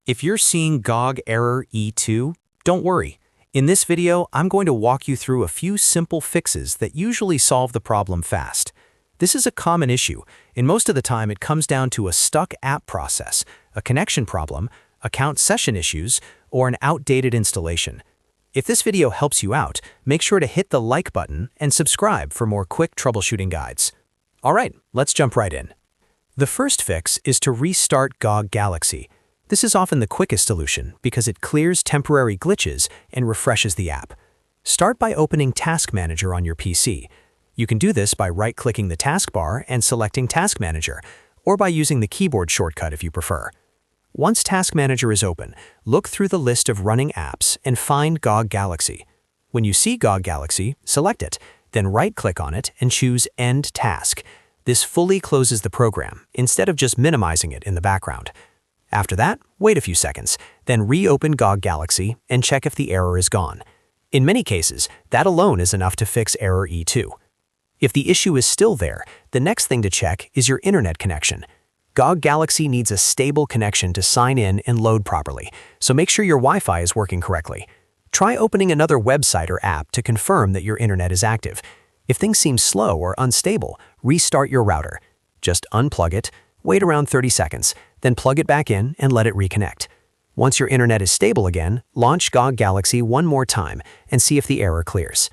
If you're seeing GOG Error E2, don't worry. In this video, I'm going to walk you through a few simple fixes that usually solve the problem fast. This is a common issue, and most of the time it comes down to a stuck app process, a connection problem, account session issues, or an outdated installation. If this video helps you out, make sure to hit the like button and subscribe for more quick troubleshooting guides. Alright, let's jump right in. The first fix is to restart GOG Galaxy. This is often the quickest solution because it clears temporary glitches and refreshes the app. Start by opening Task Manager on your PC. You can do this by right-clicking the taskbar and selecting Task Manager, or by using the keyboard shortcut if you prefer. Once Task Manager is open, look through the list of running apps and find GOG Galaxy. When you see GOG Galaxy, select it, then right-click on it and choose End Task. This fully closes the program, instead of just minimizing it in the background. After that, wait a few seconds, then reopen GOG Galaxy and check if the error is gone. In many cases, that alone is enough to fix Error E2. If the issue is still there, the next thing to check is your internet connection. GOG Galaxy needs a stable connection to sign in and load properly, so make sure your Wi-Fi is working correctly. Try opening another website or app to confirm that your internet is active. If things seem slow or unstable, restart your router. Just unplug it, wait around 30 seconds, then plug it back in and let it reconnect. Once your internet is stable again, launch GOG Galaxy one more time and see if the error clears.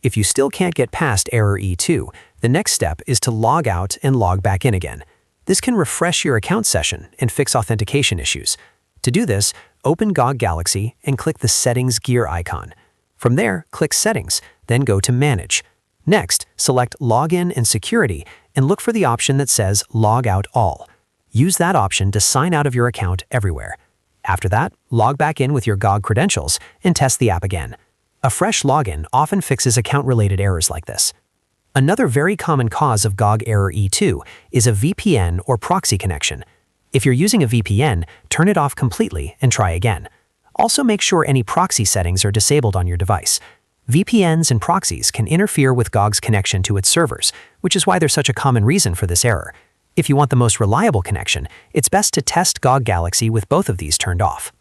If you still can't get past Error E2, the next step is to log out and log back in again. This can refresh your account session and fix authentication issues. To do this, open GOG Galaxy and click the Settings gear icon. From there, click Settings, then go to Manage. Next, select Login and Security and look for the option that says Log Out All. Use that option to sign out of your account everywhere. After that, log back in with your GOG credentials and test the app again. A fresh login often fixes account-related errors like this. Another very common cause of GOG Error E2 is a VPN or proxy connection. If you're using a VPN, turn it off completely and try again. Also make sure any proxy settings are disabled on your device. VPNs and proxies can interfere with GOG's connection to its servers, which is why they're such a common reason for this error. If you want the most reliable connection, it's best to test GOG Galaxy with both of these turned off.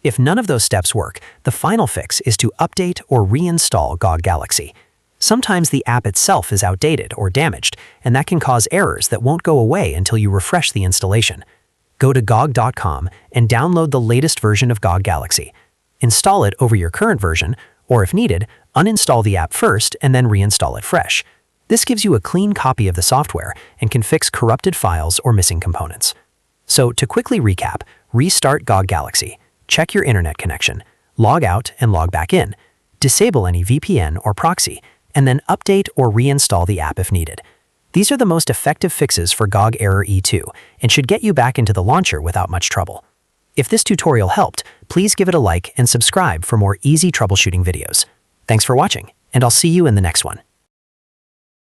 If none of those steps work, the final fix is to update or reinstall GOG Galaxy. Sometimes the app itself is outdated or damaged, and that can cause errors that won't go away until you refresh the installation. Go to GOG.com and download the latest version of GOG Galaxy. Install it over your current version, or if needed, uninstall the app first and then reinstall it fresh. This gives you a clean copy of the software and can fix corrupted files or missing components. So to quickly recap, restart GOG Galaxy, check your internet connection, log out and log back in, disable any VPN or proxy, and then update or reinstall the app if needed. These are the most effective fixes for GOG Error E2 and should get you back into the launcher without much trouble. If this tutorial helped, please give it a like and subscribe for more easy troubleshooting videos. Thanks for watching, and I'll see you in the next one.